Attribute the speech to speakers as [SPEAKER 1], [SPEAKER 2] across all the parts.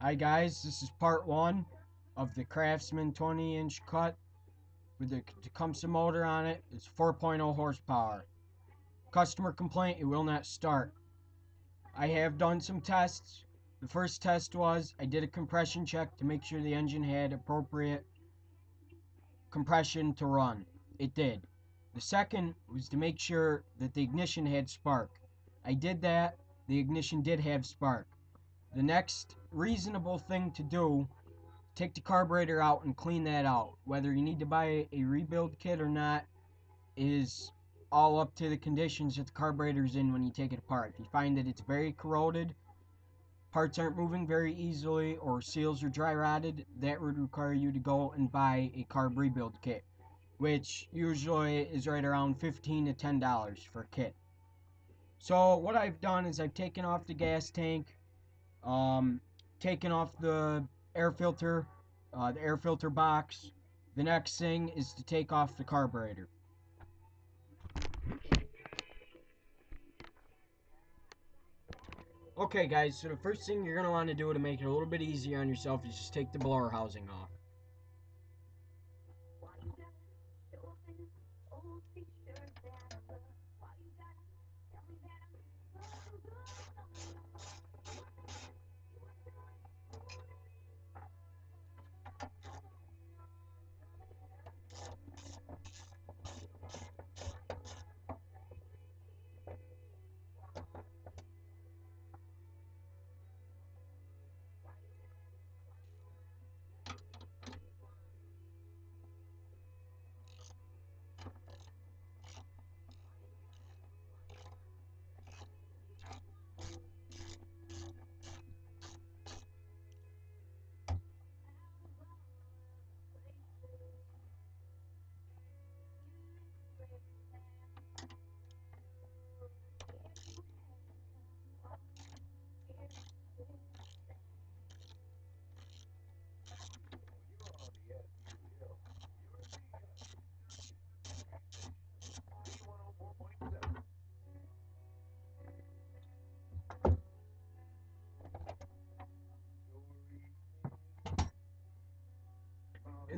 [SPEAKER 1] Hi guys, this is part 1 of the Craftsman 20-inch cut with the Tecumseh motor on it. It's 4.0 horsepower. Customer complaint, it will not start. I have done some tests. The first test was I did a compression check to make sure the engine had appropriate compression to run. It did. The second was to make sure that the ignition had spark. I did that. The ignition did have spark. The next reasonable thing to do, take the carburetor out and clean that out. Whether you need to buy a rebuild kit or not is all up to the conditions that the carburetor's in when you take it apart. If you find that it's very corroded, parts aren't moving very easily, or seals are dry rotted, that would require you to go and buy a carb rebuild kit, which usually is right around $15 to $10 for a kit. So what I've done is I've taken off the gas tank, um, taken off the air filter box. The next thing is to take off the carburetor. Okay guys, so the first thing you're going to want to do to make it a little bit easier on yourself is just take the blower housing off.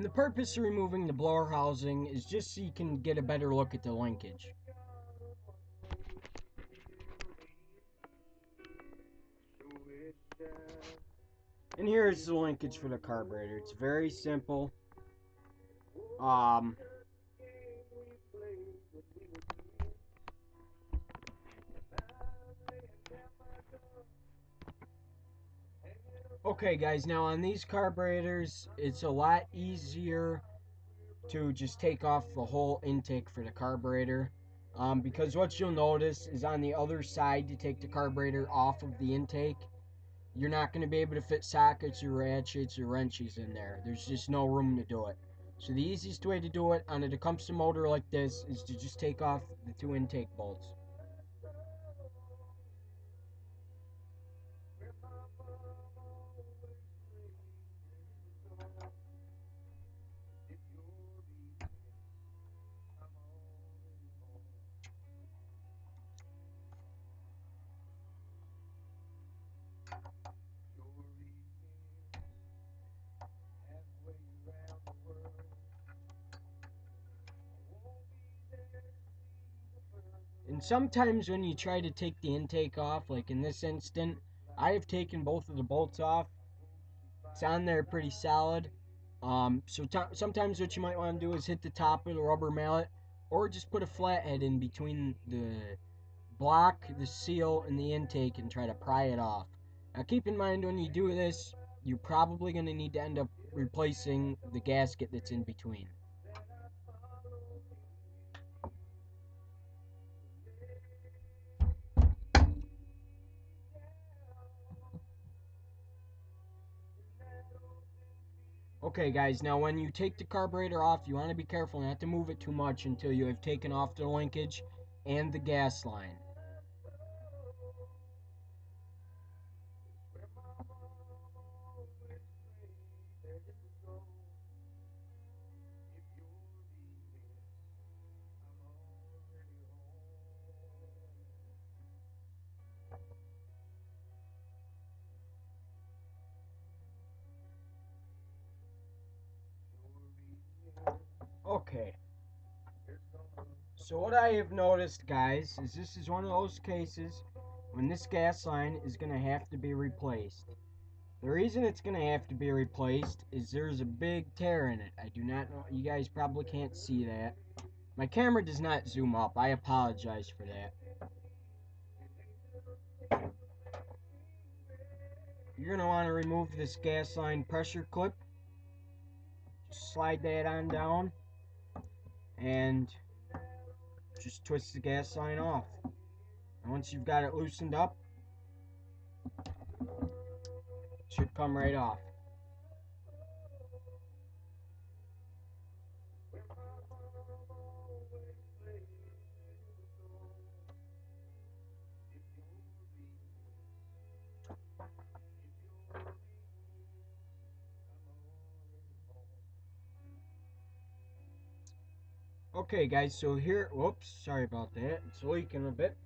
[SPEAKER 1] And the purpose of removing the blower housing is just so you can get a better look at the linkage. And here is the linkage for the carburetor. It's very simple. Um, okay guys, now on these carburetors, it's a lot easier to just take off the whole intake for the carburetor. Because what you'll notice is on the other side to take the carburetor off of the intake, you're not going to be able to fit sockets or ratchets or wrenches in there. There's just no room to do it. So the easiest way to do it on a Tecumseh motor like this is to just take off the two intake bolts. And sometimes when you try to take the intake off, like in this instant, I have taken both of the bolts off. It's on there pretty solid. Sometimes what you might want to do is hit the top of the rubber mallet, or just put a flathead in between the block, the seal, and the intake and try to pry it off. Now keep in mind when you do this, you're probably going to need to end up replacing the gasket that's in between. Okay guys, now when you take the carburetor off, you want to be careful not to move it too much until you have taken off the linkage and the gas line. Okay. So what I have noticed, guys, is this is one of those cases when this gas line is going to have to be replaced. The reason it's going to have to be replaced is there's a big tear in it. I do not know. You guys probably can't see that. My camera does not zoom up. I apologize for that. You're going to want to remove this gas line pressure clip. Just slide that on down. And just twist the gas line off. And once you've got it loosened up, it should come right off. Okay, guys, so here, whoops, sorry about that. It's leaking a bit.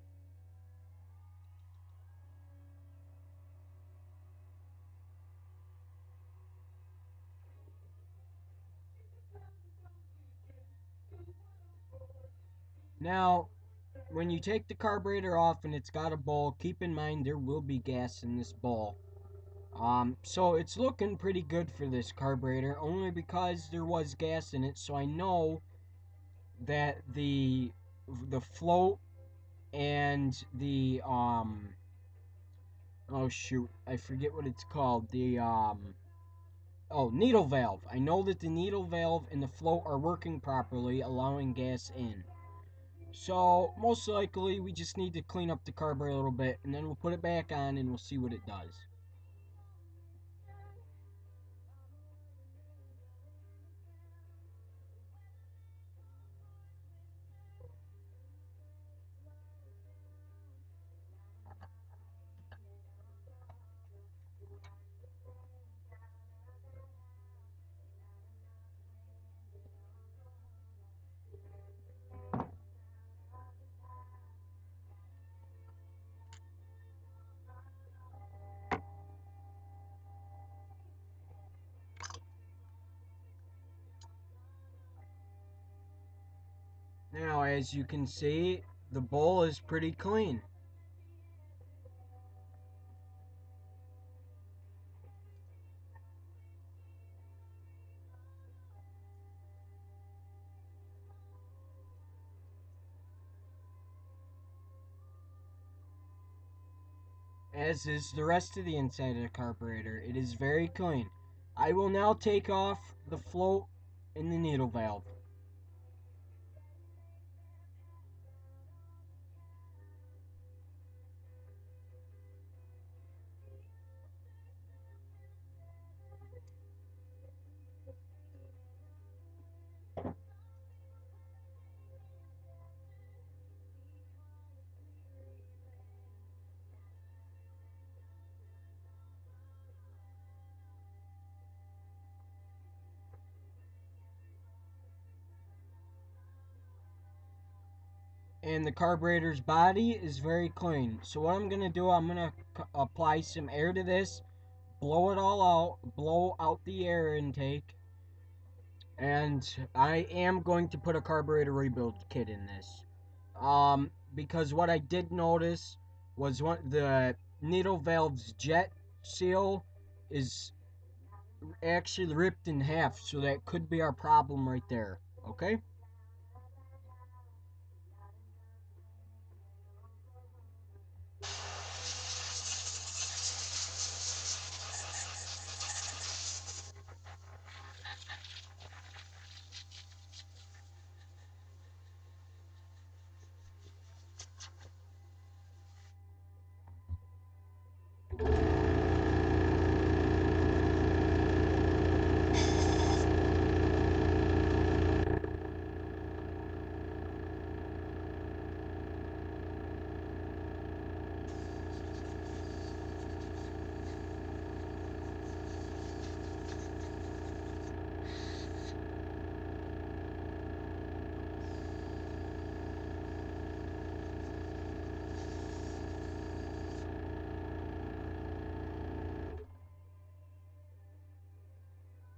[SPEAKER 1] Now, when you take the carburetor off and it's got a bowl, keep in mind there will be gas in this bowl. So it's looking pretty good for this carburetor, only because there was gas in it, so I know that the float and the oh shoot, I forget what it's called. The oh, needle valve. I know that the needle valve and the float are working properly, allowing gas in. So, most likely, we just need to clean up the carburetor a little bit, and then we'll put it back on and we'll see what it does. Now, as you can see, the bowl is pretty clean. As is the rest of the inside of the carburetor. It is very clean. I will now take off the float and the needle valve. And the carburetor's body is very clean. So what I'm going to do, I'm going to apply some air to this, blow it all out, blow out the air intake, and I am going to put a carburetor rebuild kit in this. Because what I did notice was the needle valve's jet seal is actually ripped in half, so that could be our problem right there. Okay?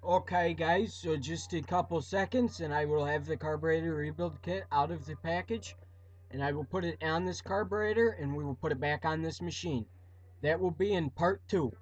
[SPEAKER 1] Okay, guys, so just a couple seconds and I will have the carburetor rebuild kit out of the package, and I will put it on this carburetor and we will put it back on this machine. That will be in part 2.